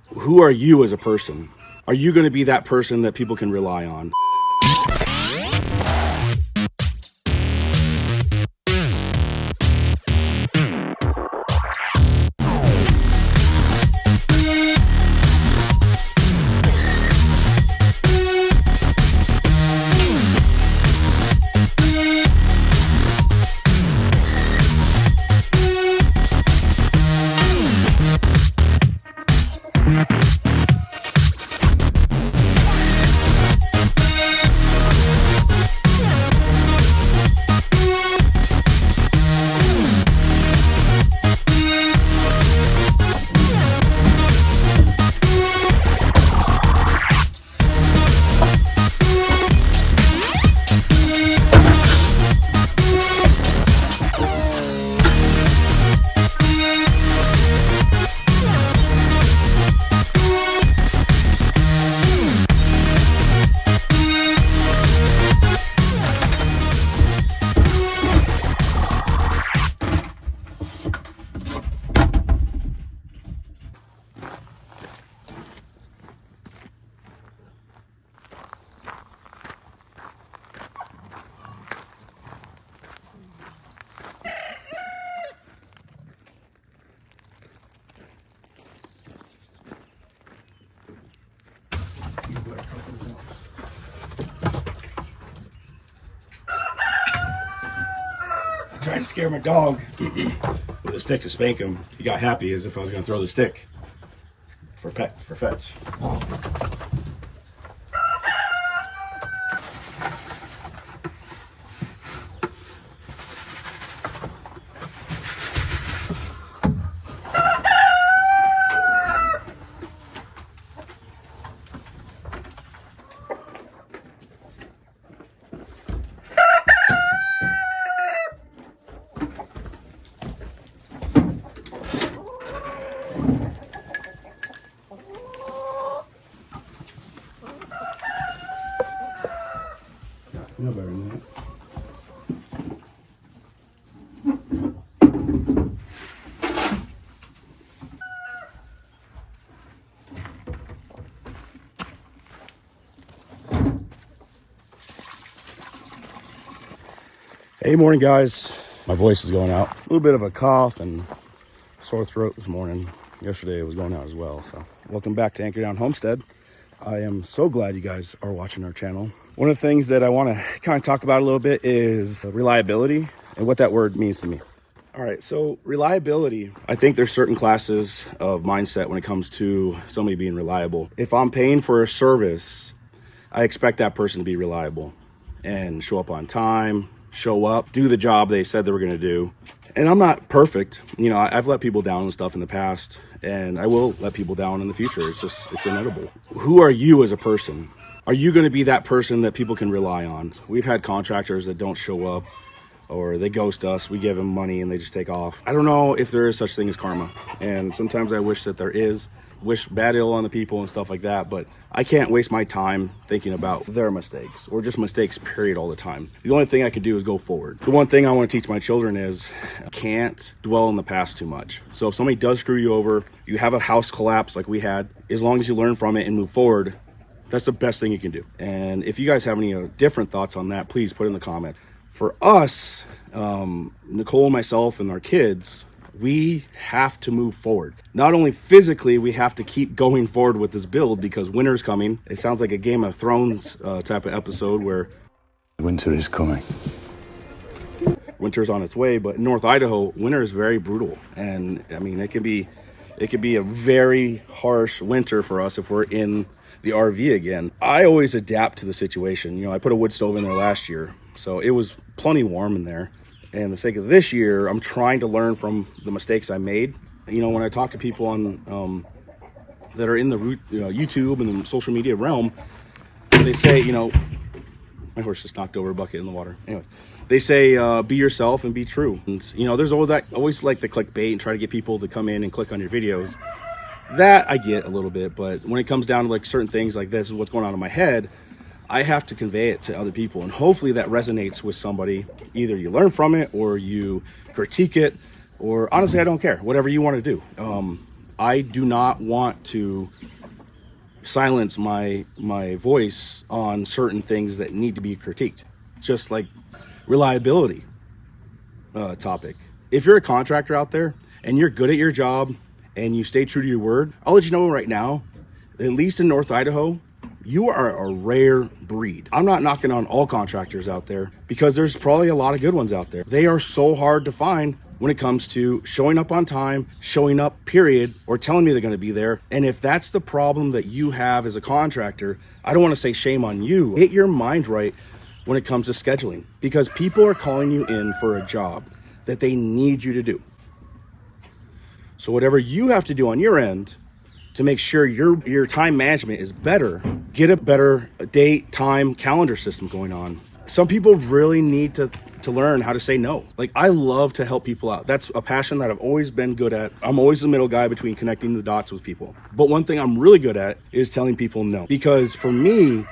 Who are you as a person? Are you going to be that person that people can rely on? Tried to scare my dog with a stick to spank him. He got happy as if I was going to throw the stick for fetch. No better than that. Hey, morning guys. My voice is going out. A little bit of a cough and sore throat this morning. Yesterday it was going out as well. So welcome back to AnchorDownHomestead. I am so glad you guys are watching our channel. One of the things that I want to kind of talk about a little bit is reliability and what that word means to me. All right, so reliability, I think there's certain classes of mindset when it comes to somebody being reliable. If I'm paying for a service, I expect that person to be reliable and show up on time, show up, do the job they said they were going to do. And I'm not perfect. You know, I've let people down and stuff in the past, and I will let people down in the future. It's inevitable. Who are you as a person? Are you going to be that person that people can rely on? We've had contractors that don't show up or they ghost us. We give them money and they just take off. I don't know if there is such thing as karma. And sometimes I wish that there is. Wish bad ill on the people and stuff like that. But I can't waste my time thinking about their mistakes or just mistakes, period, all the time. The only thing I can do is go forward. The one thing I want to teach my children is can't dwell in the past too much. So if somebody does screw you over, you have a house collapse like we had, as long as you learn from it and move forward, that's the best thing you can do. And if you guys have any different thoughts on that, please put in the comments. For us, Nicole, myself, and our kids, we have to move forward. Not only physically, we have to keep going forward with this build because winter's coming. It sounds like a Game of Thrones type of episode where winter is coming. Winter's on its way, but in North Idaho, winter is very brutal. And I mean, it could be a very harsh winter for us if we're in the RV again. I always adapt to the situation. You know, I put a wood stove in there last year, so it was plenty warm in there. And the sake of this year, I'm trying to learn from the mistakes I made. You know, when I talk to people on that are in the YouTube and the social media realm, they say, you know, my horse just knocked over a bucket in the water. Anyway, they say, be yourself and be true. And, you know, there's always like the clickbait and try to get people to come in and click on your videos. That I get a little bit, but when it comes down to like certain things like this is what's going on in my head, I have to convey it to other people, and hopefully that resonates with somebody. Either you learn from it or you critique it, or honestly, I don't care. Whatever you want to do. I do not want to silence my voice on certain things that need to be critiqued, just like reliability topic. If you're a contractor out there and you're good at your job and you stay true to your word, I'll let you know right now, at least in North Idaho, you are a rare breed. I'm not knocking on all contractors out there because there's probably a lot of good ones out there. They are so hard to find when it comes to showing up on time, showing up, period, or telling me they're going to be there. And if that's the problem that you have as a contractor, I don't want to say shame on you. Get your mind right when it comes to scheduling, because people are calling you in for a job that they need you to do. So whatever you have to do on your end to make sure your time management is better, get a better date, time, calendar system going on. Some people really need to learn how to say no. Like, I love to help people out. That's a passion that I've always been good at. I'm always the middle guy between connecting the dots with people. But one thing I'm really good at is telling people no. Because for me,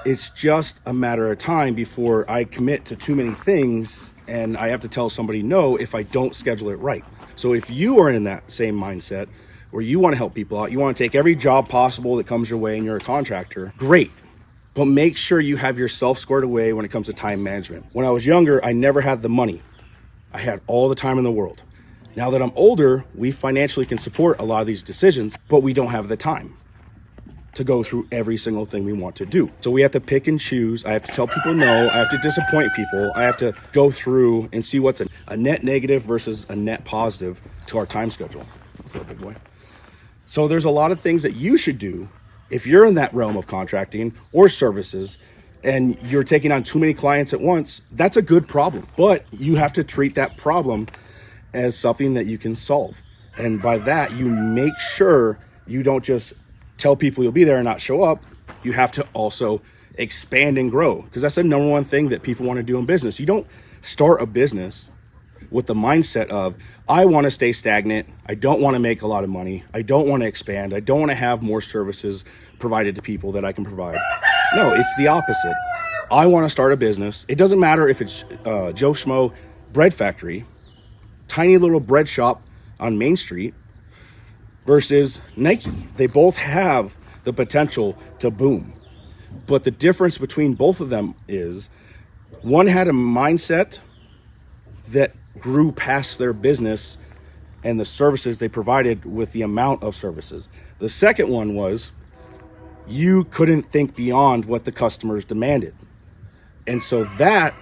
it's just a matter of time before I commit to too many things and I have to tell somebody no if I don't schedule it right. So if you are in that same mindset where you want to help people out, you want to take every job possible that comes your way and you're a contractor, great. But make sure you have yourself squared away when it comes to time management. When I was younger, I never had the money. I had all the time in the world. Now that I'm older, we financially can support a lot of these decisions, but we don't have the time to go through every single thing we want to do. So we have to pick and choose. I have to tell people no. I have to disappoint people. I have to go through and see what's a net negative versus a net positive to our time schedule. What's up, big boy? So there's a lot of things that you should do if you're in that realm of contracting or services and you're taking on too many clients at once. That's a good problem, but you have to treat that problem as something that you can solve. And by that, you make sure you don't just tell people you'll be there and not show up. You have to also expand and grow, because that's the number one thing that people want to do in business. You don't start a business with the mindset of, I want to stay stagnant. I don't want to make a lot of money. I don't want to expand. I don't want to have more services provided to people that I can provide. No, it's the opposite. I want to start a business. It doesn't matter if it's Joe Schmo bread factory, tiny little bread shop on Main Street versus Nike. They both have the potential to boom. But the difference between both of them is one had a mindset that grew past their business and the services they provided with the amount of services. The second one was you couldn't think beyond what the customers demanded. And so that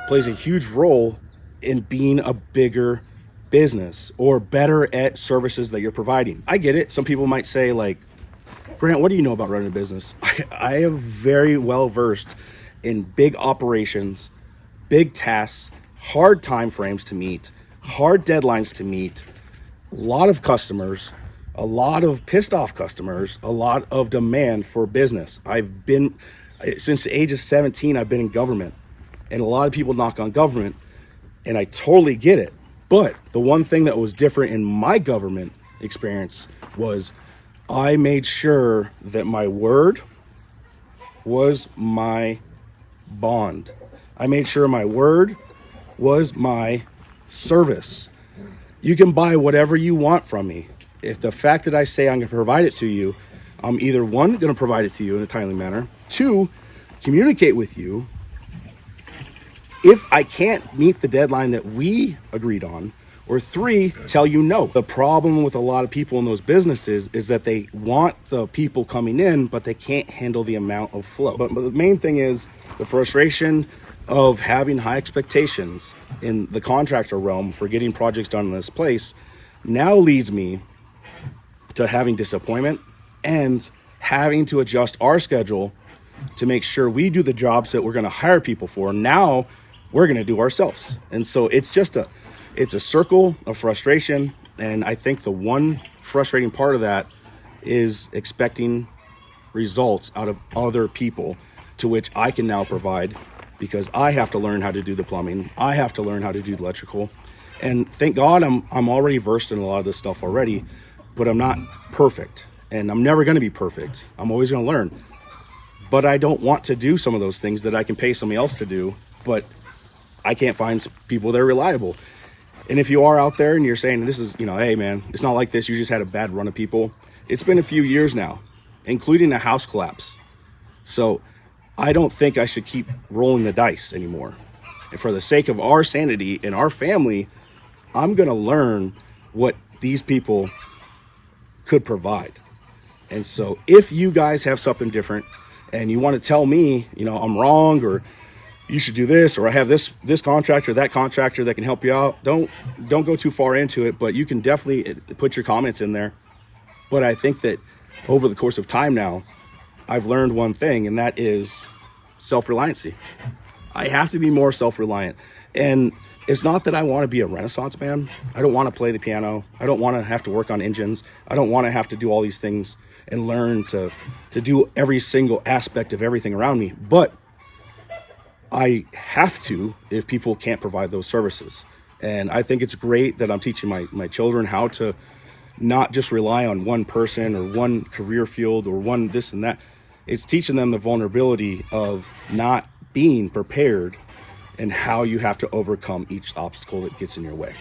plays a huge role in being a bigger business or better at services that you're providing. I get it. Some people might say, like, Grant, what do you know about running a business? I am very well versed in big operations, big tasks, hard time frames to meet, hard deadlines to meet, a lot of customers, a lot of pissed off customers, a lot of demand for business. I've been, since the age of 17, I've been in government, and a lot of people knock on government, and I totally get it. But the one thing that was different in my government experience was I made sure that my word was my bond. I made sure my word was my service. You can buy whatever you want from me. If the fact that I say I'm going to provide it to you, I'm either one, going to provide it to you in a timely manner, two, communicate with you. If I can't meet the deadline that we agreed on, or three, tell you no. The problem with a lot of people in those businesses is that they want the people coming in, but they can't handle the amount of flow. But the main thing is the frustration of having high expectations in the contractor realm for getting projects done in this place now leads me to having disappointment and having to adjust our schedule to make sure we do the jobs that we're going to hire people for. Now we're going to do ourselves. And so it's a circle of frustration. And I think the one frustrating part of that is expecting results out of other people, to which I can now provide, because I have to learn how to do the plumbing. I have to learn how to do the electrical. And thank God I'm already versed in a lot of this stuff already, but I'm not perfect, and I'm never going to be perfect. I'm always going to learn. But I don't want to do some of those things that I can pay somebody else to do, but I can't find people that are reliable. And if you are out there and you're saying this is, hey man, it's not like this, you just had a bad run of people. It's been a few years now, including a house collapse. So I don't think I should keep rolling the dice anymore. And for the sake of our sanity and our family, I'm going to learn what these people could provide. And so if you guys have something different and you want to tell me, I'm wrong, or you should do this, or I have this contractor, that contractor that can help you out, don't go too far into it, but you can definitely put your comments in there. But I think that over the course of time now, I've learned one thing, and that is self-reliancy. I have to be more self-reliant. And it's not that I want to be a Renaissance man. I don't want to play the piano. I don't want to have to work on engines. I don't want to have to do all these things and learn to do every single aspect of everything around me. But I have to if people can't provide those services. And I think it's great that I'm teaching my children how to not just rely on one person or one career field or one this and that. It's teaching them the vulnerability of not being prepared and how you have to overcome each obstacle that gets in your way.